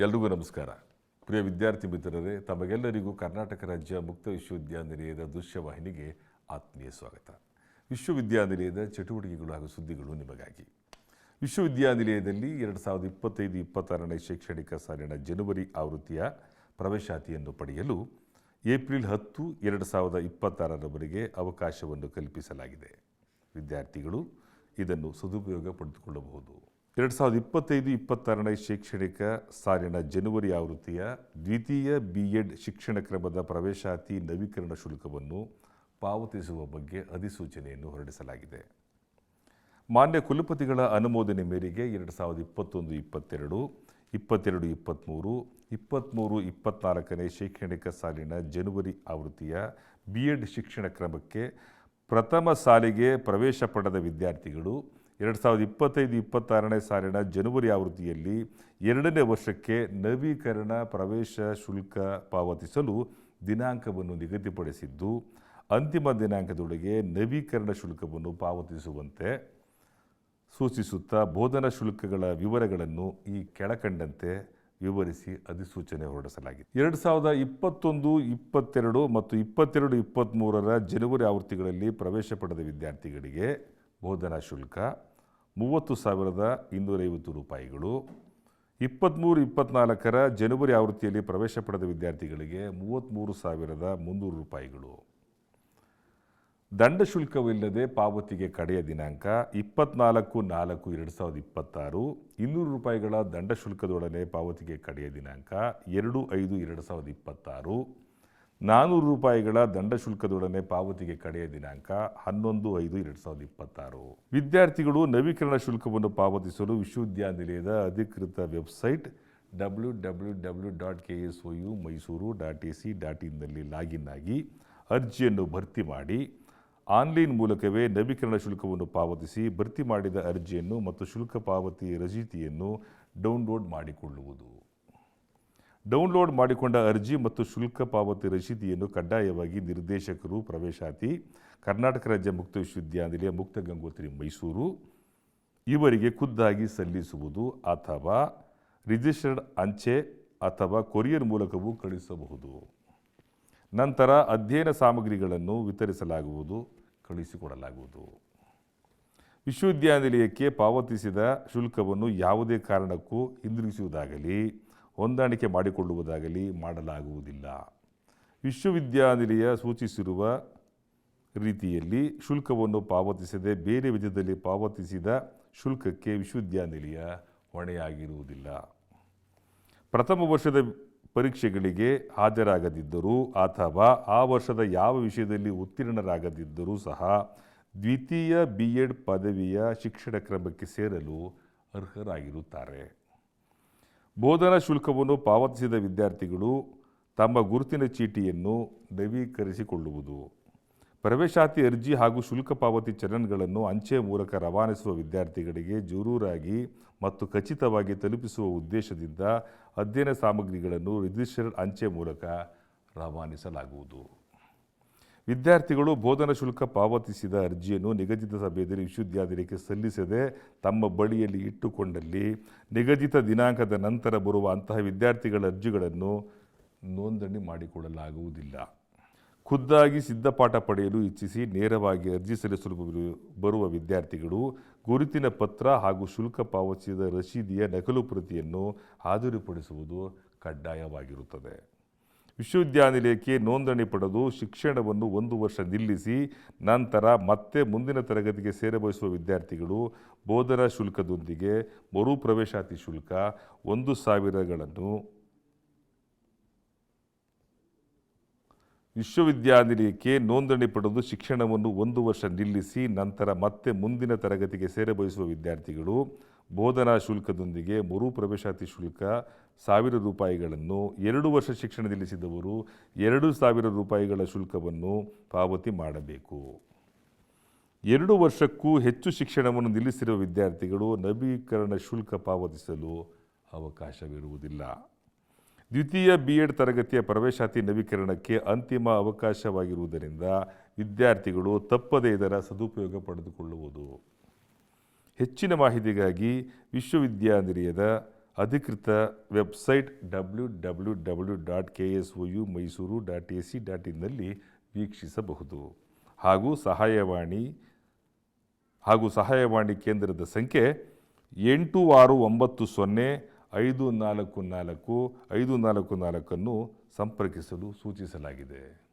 ಎಲ್ರಿಗೂ ನಮಸ್ಕಾರ. ಪ್ರಿಯ ವಿದ್ಯಾರ್ಥಿ ಮಿತ್ರರೇ, ತಮಗೆಲ್ಲರಿಗೂ ಕರ್ನಾಟಕ ರಾಜ್ಯ ಮುಕ್ತ ವಿಶ್ವವಿದ್ಯಾನಿಲಯದ ದೃಶ್ಯವಾಹಿನಿಗೆ ಆತ್ಮೀಯ ಸ್ವಾಗತ. ವಿಶ್ವವಿದ್ಯಾನಿಲಯದ ಚಟುವಟಿಕೆಗಳು ಹಾಗೂ ಸುದ್ದಿಗಳು ನಿಮಗಾಗಿ. ವಿಶ್ವವಿದ್ಯಾನಿಲಯದಲ್ಲಿ 2025-26ನೇ ಶೈಕ್ಷಣಿಕ ಸಾಲಿನ ಜನವರಿ ಆವೃತ್ತಿಯ ಪ್ರವೇಶಾತಿಯನ್ನು ಪಡೆಯಲು ಏಪ್ರಿಲ್ 10, 2026ರವರೆಗೆ ಅವಕಾಶವನ್ನು ಕಲ್ಪಿಸಲಾಗಿದೆ. ವಿದ್ಯಾರ್ಥಿಗಳು ಇದನ್ನು ಸದುಪಯೋಗ ಪಡೆದುಕೊಳ್ಳಬಹುದು. 2025-26ನೇ ಶೈಕ್ಷಣಿಕ ಸಾಲಿನ ಜನವರಿ ಆವೃತ್ತಿಯ ದ್ವಿತೀಯ BEd ಶಿಕ್ಷಣ ಕ್ರಮದ ಪ್ರವೇಶಾತಿ ನವೀಕರಣ ಶುಲ್ಕವನ್ನು ಪಾವತಿಸುವ ಬಗ್ಗೆ ಅಧಿಸೂಚನೆಯನ್ನು ಹೊರಡಿಸಲಾಗಿದೆ. ಮಾನ್ಯ ಕುಲಪತಿಗಳ ಅನುಮೋದನೆ ಮೇರೆಗೆ 2021-22, 22-23, 23-24ನೇ ಶೈಕ್ಷಣಿಕ ಸಾಲಿನ ಜನವರಿ ಆವೃತ್ತಿಯ BEd ಶಿಕ್ಷಣ ಕ್ರಮಕ್ಕೆ ಪ್ರಥಮ ಸಾಲಿಗೆ ಪ್ರವೇಶ ಪಡೆದ ವಿದ್ಯಾರ್ಥಿಗಳು 2025-26ನೇ ಸಾಲಿನ ಜನವರಿ ಆವೃತ್ತಿಯಲ್ಲಿ 2ನೇ ವರ್ಷಕ್ಕೆ ನವೀಕರಣ ಪ್ರವೇಶ ಶುಲ್ಕ ಪಾವತಿಸಲು ದಿನಾಂಕವನ್ನು ನಿಗದಿಪಡಿಸಿದ್ದು, ಅಂತಿಮ ದಿನಾಂಕದೊಳಗೆ ನವೀಕರಣ ಶುಲ್ಕವನ್ನು ಪಾವತಿಸುವಂತೆ ಸೂಚಿಸುತ್ತಾ ಬೋಧನಾ ಶುಲ್ಕಗಳ ವಿವರಗಳನ್ನು ಈ ಕೆಳಕಂಡಂತೆ ವಿವರಿಸಿ ಅಧಿಸೂಚನೆ ಹೊರಡಿಸಲಾಗಿದೆ. 2021, 22 ಮತ್ತು 22-23ರ ಜನವರಿ ಆವೃತ್ತಿಗಳಲ್ಲಿ ಪ್ರವೇಶ ಪಡೆದ ವಿದ್ಯಾರ್ಥಿಗಳಿಗೆ ಬೋಧನಾ ಶುಲ್ಕ 30,250 ರೂಪಾಯಿಗಳು. 23-24ರ ಜನವರಿ ಆವೃತ್ತಿಯಲ್ಲಿ ಪ್ರವೇಶ ಪಡೆದ ವಿದ್ಯಾರ್ಥಿಗಳಿಗೆ 33,300 ರೂಪಾಯಿಗಳು. ದಂಡ ಶುಲ್ಕವಿಲ್ಲದೆ ಪಾವತಿಗೆ ಕಡೆಯ ದಿನಾಂಕ 24/4/2026. 200 ರೂಪಾಯಿಗಳ ದಂಡ ಶುಲ್ಕದೊಡನೆ ಪಾವತಿಗೆ ಕಡೆಯ ದಿನಾಂಕ 2/5/2026. 400 ರೂಪಾಯಿಗಳ ದಂಡ ಶುಲ್ಕದೊಡನೆ ಪಾವತಿಗೆ ಕಡೆಯ ದಿನಾಂಕ 11/5/2026. ವಿದ್ಯಾರ್ಥಿಗಳು ನವೀಕರಣ ಶುಲ್ಕವನ್ನು ಪಾವತಿಸಲು ವಿಶ್ವವಿದ್ಯಾನಿಲಯದ ಅಧಿಕೃತ ವೆಬ್ಸೈಟ್ www.ksoumysuru.ac.in ಲಾಗಿನ್ ಆಗಿ ಅರ್ಜಿಯನ್ನು ಭರ್ತಿ ಮಾಡಿ ಆನ್ಲೈನ್ ಮೂಲಕವೇ ನವೀಕರಣ ಶುಲ್ಕವನ್ನು ಪಾವತಿಸಿ ಭರ್ತಿ ಮಾಡಿದ ಅರ್ಜಿಯನ್ನು ಮತ್ತು ಶುಲ್ಕ ಪಾವತಿ ರಸೀತಿಯನ್ನು ಡೌನ್ಲೋಡ್ ಮಾಡಿಕೊಳ್ಳುವುದು. ಡೌನ್ಲೋಡ್ ಮಾಡಿಕೊಂಡ ಅರ್ಜಿ ಮತ್ತು ಶುಲ್ಕ ಪಾವತಿ ರಸೀದಿಯನ್ನು ಕಡ್ಡಾಯವಾಗಿ ನಿರ್ದೇಶಕರು, ಪ್ರವೇಶಾತಿ, ಕರ್ನಾಟಕ ರಾಜ್ಯ ಮುಕ್ತ ವಿಶ್ವವಿದ್ಯಾನಿಲಯ, ಮುಕ್ತ ಗಂಗೋತ್ರಿ, ಮೈಸೂರು ಇವರಿಗೆ ಖುದ್ದಾಗಿ ಸಲ್ಲಿಸುವುದು ಅಥವಾ ರಿಜಿಸ್ಟರ್ಡ್ ಅಂಚೆ ಅಥವಾ ಕೊರಿಯರ್ ಮೂಲಕವೂ ಕಳುಹಿಸಬಹುದು. ನಂತರ ಅಧ್ಯಯನ ಸಾಮಗ್ರಿಗಳನ್ನು ವಿತರಿಸಲಾಗುವುದು, ಕಳುಹಿಸಿಕೊಡಲಾಗುವುದು. ವಿಶ್ವವಿದ್ಯಾನಿಲಯಕ್ಕೆ ಪಾವತಿಸಿದ ಶುಲ್ಕವನ್ನು ಯಾವುದೇ ಕಾರಣಕ್ಕೂ ಹಿಂದಿರುಗಿಸುವುದಾಗಲಿ ಹೊಂದಾಣಿಕೆ ಮಾಡಿಕೊಳ್ಳುವುದಾಗಲಿ ಮಾಡಲಾಗುವುದಿಲ್ಲ. ವಿಶ್ವವಿದ್ಯಾನಿಲಯ ಸೂಚಿಸಿರುವ ರೀತಿಯಲ್ಲಿ ಶುಲ್ಕವನ್ನು ಪಾವತಿಸದೆ ಬೇರೆ ವಿಧದಲ್ಲಿ ಪಾವತಿಸಿದ ಶುಲ್ಕಕ್ಕೆ ವಿಶ್ವವಿದ್ಯಾನಿಲಯ ಹೊಣೆಯಾಗಿರುವುದಿಲ್ಲ. ಪ್ರಥಮ ವರ್ಷದ ಪರೀಕ್ಷೆಗಳಿಗೆ ಹಾಜರಾಗದಿದ್ದರೂ ಅಥವಾ ಆ ವರ್ಷದ ಯಾವ ವಿಷಯದಲ್ಲಿ ಉತ್ತೀರ್ಣರಾಗದಿದ್ದರೂ ಸಹ ದ್ವಿತೀಯ BEd ಪದವಿಯ ಶಿಕ್ಷಣ ಕ್ರಮಕ್ಕೆ ಸೇರಲು ಅರ್ಹರಾಗಿರುತ್ತಾರೆ. ಬೋಧನಾ ಶುಲ್ಕವನ್ನು ಪಾವತಿಸಿದ ವಿದ್ಯಾರ್ಥಿಗಳು ತಮ್ಮ ಗುರುತಿನ ಚೀಟಿಯನ್ನು ನವೀಕರಿಸಿಕೊಳ್ಳುವುದು. ಪ್ರವೇಶಾತಿ ಅರ್ಜಿ ಹಾಗೂ ಶುಲ್ಕ ಪಾವತಿ ಚಲನ್ಗಳನ್ನು ಅಂಚೆ ಮೂಲಕ ರವಾನಿಸುವ ವಿದ್ಯಾರ್ಥಿಗಳಿಗೆ ಜರೂರಾಗಿ ಮತ್ತು ಖಚಿತವಾಗಿ ತಲುಪಿಸುವ ಉದ್ದೇಶದಿಂದ ಅಧ್ಯಯನ ಸಾಮಗ್ರಿಗಳನ್ನು ರಿಜಿಸ್ಟರ್ಡ್ ಅಂಚೆ ಮೂಲಕ ರವಾನಿಸಲಾಗುವುದು. ವಿದ್ಯಾರ್ಥಿಗಳು ಬೋಧನಾ ಶುಲ್ಕ ಪಾವತಿಸಿದ ಅರ್ಜಿಯನ್ನು ನಿಗದಿತ ಸಮಯದಲ್ಲಿ ವಿಶ್ವವಿದ್ಯಾನಿಲಯಕ್ಕೆ ಸಲ್ಲಿಸದೆ ತಮ್ಮ ಬಳಿಯಲ್ಲಿ ಇಟ್ಟುಕೊಂಡಲ್ಲಿ ನಿಗದಿತ ದಿನಾಂಕದ ನಂತರ ಬರುವ ಅಂತಹ ವಿದ್ಯಾರ್ಥಿಗಳ ಅರ್ಜಿಗಳನ್ನು ನೋಂದಣಿ ಮಾಡಿಕೊಳ್ಳಲಾಗುವುದಿಲ್ಲ. ಖುದ್ದಾಗಿ ಸಿದ್ಧಪಾಠ ಪಡೆಯಲು ಇಚ್ಛಿಸಿ ನೇರವಾಗಿ ಅರ್ಜಿ ಸಲ್ಲಿಸಲು ಬರುವ ವಿದ್ಯಾರ್ಥಿಗಳು ಗುರುತಿನ ಪತ್ರ ಹಾಗೂ ಶುಲ್ಕ ಪಾವತಿಸಿದ ರಸೀದಿಯ ನಕಲು ಪ್ರತಿಯನ್ನು ಹಾಜರುಪಡಿಸುವುದು ಕಡ್ಡಾಯವಾಗಿರುತ್ತದೆ. ವಿಶ್ವವಿದ್ಯಾನಿಲಯಕ್ಕೆ ನೋಂದಣಿ ಪಡೆದು ಶಿಕ್ಷಣವನ್ನು 1 ವರ್ಷ ನಿಲ್ಲಿಸಿ ನಂತರ ಮತ್ತೆ ಮುಂದಿನ ತರಗತಿಗೆ ಸೇರಬಯಸುವ ವಿದ್ಯಾರ್ಥಿಗಳು ಬೋಧನಾ ಶುಲ್ಕದೊಂದಿಗೆ ಮರು ಪ್ರವೇಶಾತಿ ಶುಲ್ಕ 1,000ಗಳನ್ನು ವಿಶ್ವವಿದ್ಯಾನಿಲಯಕ್ಕೆ ನೋಂದಣಿ ಪಡೆದು ಶಿಕ್ಷಣವನ್ನು 1 ವರ್ಷ ನಿಲ್ಲಿಸಿ ನಂತರ ಮತ್ತೆ ಮುಂದಿನ ತರಗತಿಗೆ ಸೇರಬಯಸುವ ವಿದ್ಯಾರ್ಥಿಗಳು ಬೋಧನಾ ಶುಲ್ಕದೊಂದಿಗೆ ಮರು ಪ್ರವೇಶಾತಿ ಶುಲ್ಕ 1,000 ರೂಪಾಯಿಗಳನ್ನು, 2 ವರ್ಷ ಶಿಕ್ಷಣ ನಿಲ್ಲಿಸಿದವರು 2,000 ರೂಪಾಯಿಗಳ ಶುಲ್ಕವನ್ನು ಪಾವತಿ ಮಾಡಬೇಕು. 2 ವರ್ಷಕ್ಕೂ ಹೆಚ್ಚು ಶಿಕ್ಷಣವನ್ನು ನಿಲ್ಲಿಸಿರುವ ವಿದ್ಯಾರ್ಥಿಗಳು ನವೀಕರಣ ಶುಲ್ಕ ಪಾವತಿಸಲು ಅವಕಾಶವಿರುವುದಿಲ್ಲ. ದ್ವಿತೀಯ BEd ತರಗತಿಯ ಪ್ರವೇಶಾತಿ ನವೀಕರಣಕ್ಕೆ ಅಂತಿಮ ಅವಕಾಶವಾಗಿರುವುದರಿಂದ ವಿದ್ಯಾರ್ಥಿಗಳು ತಪ್ಪದೇ ಇದರ ಸದುಪಯೋಗ ಪಡೆದುಕೊಳ್ಳುವುದು. ಹೆಚ್ಚಿನ ಮಾಹಿತಿಗಾಗಿ ವಿಶ್ವವಿದ್ಯಾನಿಲಯದ ಅಧಿಕೃತ ವೆಬ್ಸೈಟ್ www.ksouMysuru.ac.in ವೀಕ್ಷಿಸಬಹುದು. ಹಾಗೂ ಸಹಾಯವಾಣಿ ಕೇಂದ್ರದ ಸಂಖ್ಯೆ 8690544544 ಸಂಪರ್ಕಿಸಲು ಸೂಚಿಸಲಾಗಿದೆ.